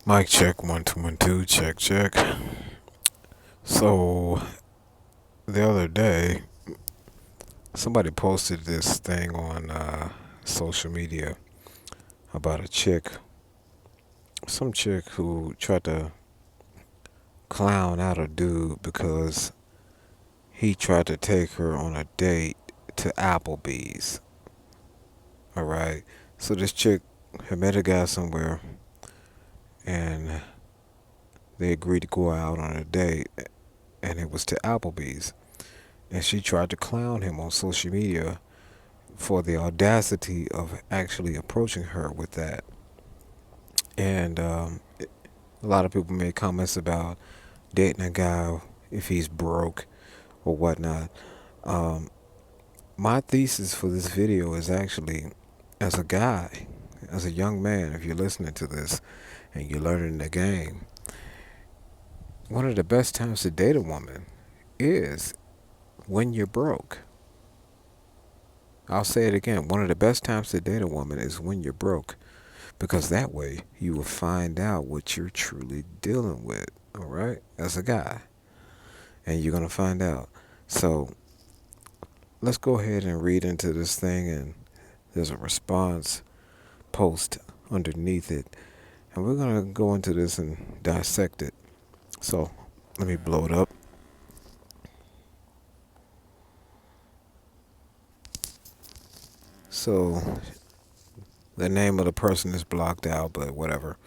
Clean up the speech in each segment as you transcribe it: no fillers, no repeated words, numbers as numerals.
Mic check 1 2 1 2 check check. So the other day, somebody posted this thing on social media about a chick, some chick who tried to clown out a dude because he tried to take her on a date to Applebee's. All right. So this chick had met a guy somewhere, and they agreed to go out on a date, and it was to Applebee's. And she tried to clown him on social media for the audacity of actually approaching her with that. And a lot of people made comments about dating a guy if he's broke or whatnot. Um, my thesis for this video is actually, as a guy, as a young man, if you're listening to this and you're learning the game, one of the best times to date a woman is when you're broke. I'll say it again. One of the best times to date a woman is when you're broke, because that way you will find out what you're truly dealing with, all right, as a guy. And you're going to find out. So let's go ahead and read into this thing, and there's a response post underneath it. And we're going to go into this and dissect it. So let me blow it up. So the name of the person is blocked out, but whatever.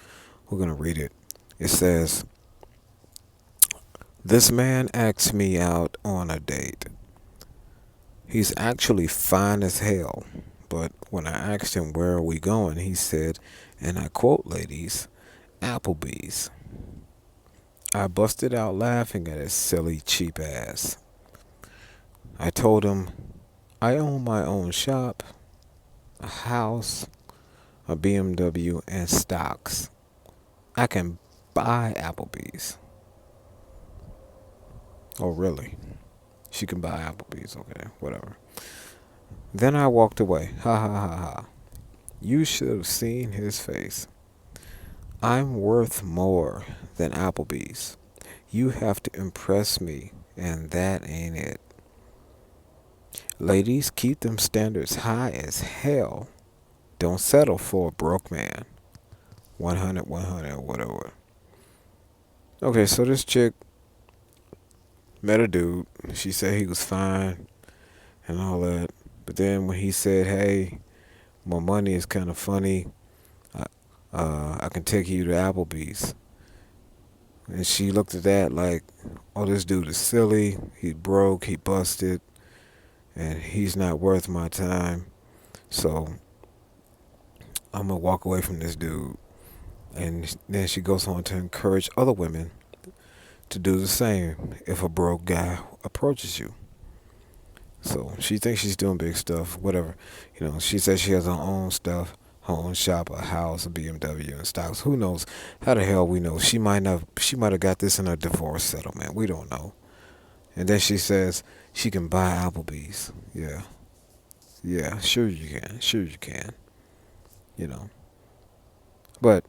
We're going to read it. It says, "This man asked me out on a date. He's actually fine as hell, but when I asked him where are we going, he said, and I quote, ladies, Applebee's. I busted out laughing at his silly, cheap ass. I told him I own my own shop, a house, a BMW, and stocks. I can buy Applebee's." Oh, really? She can buy Applebee's. Okay, whatever. Then I walked away. Ha ha ha ha. You should have seen his face. I'm worth more than Applebee's. You have to impress me, and that ain't it. Ladies, keep them standards high as hell. Don't settle for a broke man. 100, 100, whatever. Okay, so this chick met a dude. She said he was fine and all that. But then when he said, hey, my money is kind of funny, I, I can take you to Applebee's. And she looked at that like, oh, this dude is silly. He broke, he busted, and he's not worth my time. So I'm going to walk away from this dude. And then she goes on to encourage other women to do the same if a broke guy approaches you. So she thinks she's doing big stuff, whatever. She says she has her own stuff, her own shop, a house, a BMW, and stocks. Who knows? How the hell we know? She might have got this in a divorce settlement. We don't know. And then she says she can buy Applebee's. Yeah. Yeah, sure you can. Sure you can. You know. But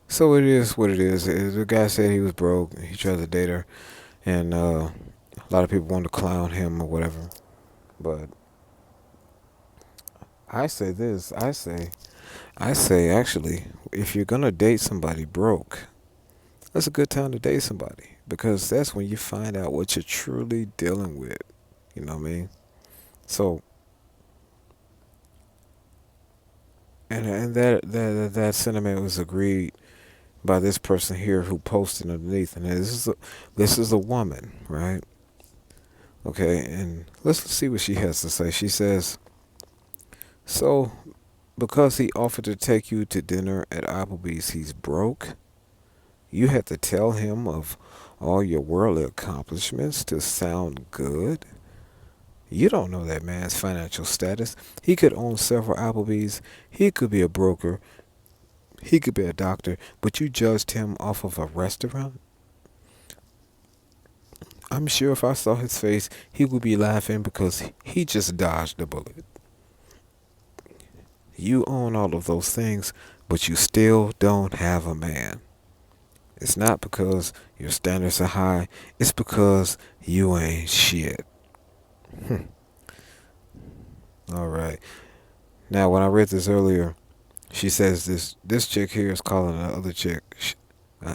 so it is what it is. The guy said he was broke. He tried to date her, and a lot of people wanted to clown him or whatever. But I say this. I say actually, if you're gonna date somebody broke, that's a good time to date somebody, because that's when you find out what you're truly dealing with. You know what I mean? So, and that sentiment was agreed by this person here who posted underneath, and this is a woman, right? Okay, and let's see what she has to say. She says, so because he offered to take you to dinner at Applebee's, he's broke. You had to tell him of all your worldly accomplishments to sound good. You don't know that man's financial status. He could own several Applebee's. He could be a broker. He could be a doctor. But you judged him off of a restaurant? I'm sure if I saw his face, he would be laughing because he just dodged a bullet. You own all of those things, but you still don't have a man. It's not because your standards are high, it's because you ain't shit. All right. Now, when I read this earlier, she says this chick here is calling the other chick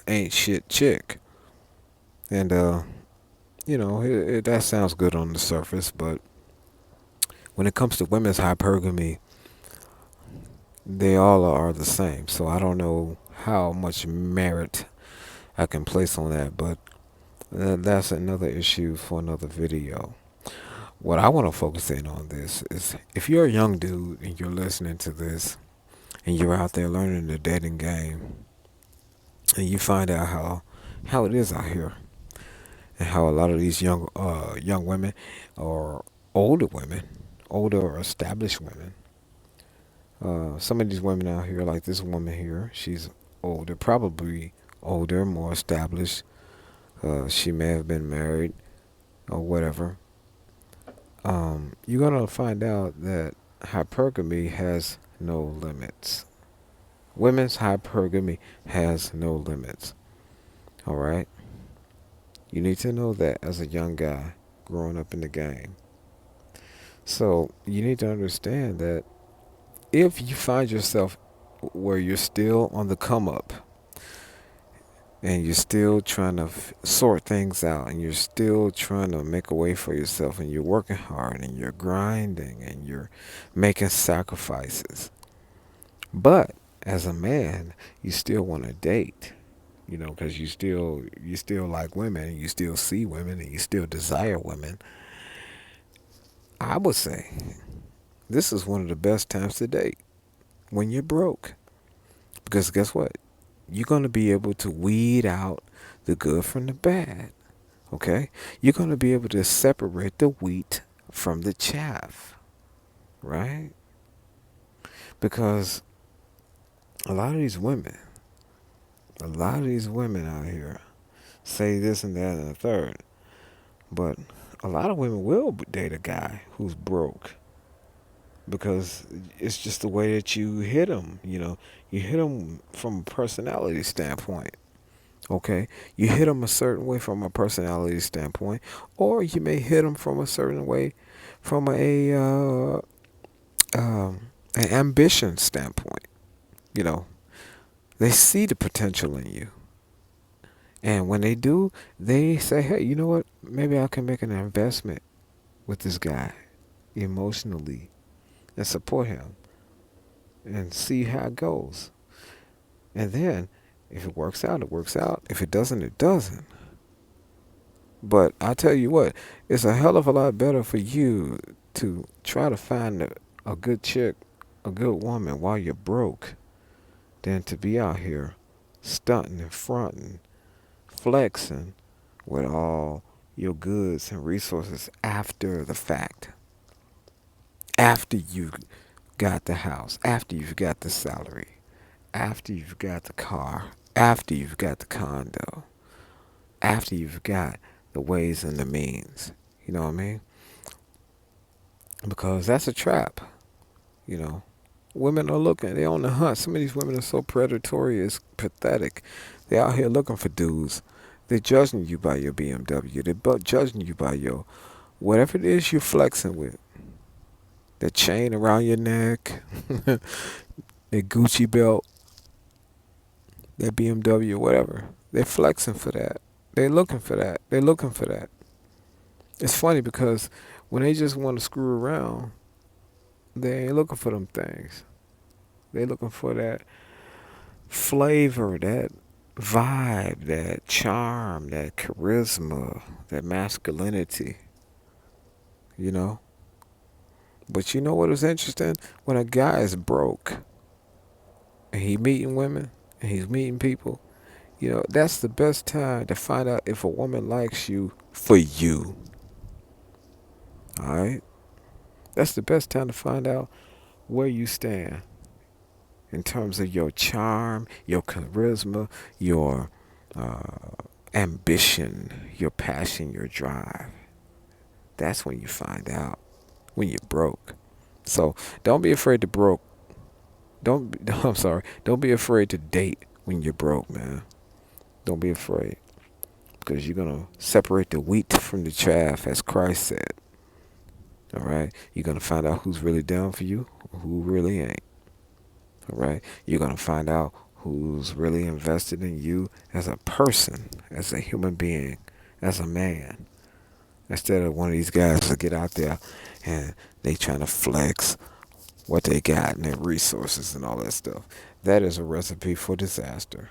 ain't shit chick. And that sounds good on the surface, but when it comes to women's hypergamy, they all are the same. So I don't know how much merit I can place on that, but that's another issue for another video. What I want to focus in on this is if you're a young dude and you're listening to this and you're out there learning the dating game and you find out how it is out here and how a lot of these young women or older women, older or established women, some of these women out here, like this woman here, she's older, probably older, more established. She may have been married or whatever. You're gonna find out that hypergamy has no limits. Women's hypergamy has no limits. All right. You need to know that as a young guy growing up in the game. So you need to understand that if you find yourself where you're still on the come up and you're still trying to sort things out and you're still trying to make a way for yourself and you're working hard and you're grinding and you're making sacrifices, but as a man you still want to date, because you still like women and you still see women and you still desire women, I would say this is one of the best times to date, when you're broke. Because guess what? You're going to be able to weed out the good from the bad. Okay? You're going to be able to separate the wheat from the chaff. Right? Because a lot of these women out here say this and that and the third. But a lot of women will date a guy who's broke because it's just the way that you hit them. You hit them from a personality standpoint. Okay, you hit them a certain way from a personality standpoint, or you may hit them from a certain way from an ambition standpoint. You know, they see the potential in you, and when they do, they say, "Hey, you know what? Maybe I can make an investment with this guy emotionally and support him and see how it goes." And then, if it works out, it works out. If it doesn't, it doesn't. But I tell you what, it's a hell of a lot better for you to try to find a good chick, a good woman while you're broke, than to be out here stunting and fronting, flexing with all your goods and resources after the fact. After you got the house, after you've got the salary, after you've got the car, after you've got the condo, after you've got the ways and the means. You know what I mean? Because that's a trap. You know, women are looking, they're on the hunt. Some of these women are so predatory, it's pathetic. They're out here looking for dudes. They're judging you by your BMW. They're judging you by your whatever it is you're flexing with. That chain around your neck, that Gucci belt, that BMW, whatever. They're flexing for that. They're looking for that. They're looking for that. It's funny because when they just want to screw around, they ain't looking for them things. They looking for that flavor, that vibe, that charm, that charisma, that masculinity. You know? But you know what is interesting? When a guy is broke and he meeting women and he's meeting people, that's the best time to find out if a woman likes you for you. Alright? That's the best time to find out where you stand in terms of your charm, your charisma, your ambition, your passion, your drive. That's when you find out when you're broke. So don't be afraid to I'm sorry. Don't be afraid to date when you're broke, man. Don't be afraid because you're gonna separate the wheat from the chaff, as Christ said. All right. You're gonna find out who's really down for you, who really ain't. All right. You're gonna find out who's really invested in you as a person, as a human being, as a man. Instead of one of these guys to get out there and they trying to flex what they got and their resources and all that stuff. That is a recipe for disaster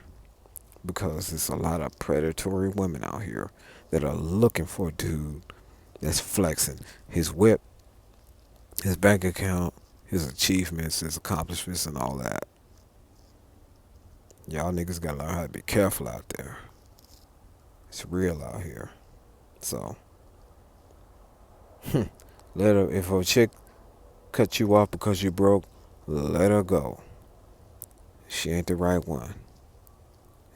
because there's a lot of predatory women out here that are looking for a dude that's flexing his whip, his bank account, his achievements, his accomplishments, and all that. Y'all niggas gotta learn how to be careful out there. It's real out here. So, let her, if a chick cut you off because you broke, let her go. She ain't the right one.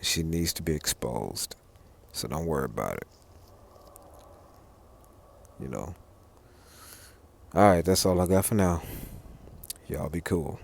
She needs to be exposed. So don't worry about it. You know. Alright, that's all I got for now. Y'all be cool.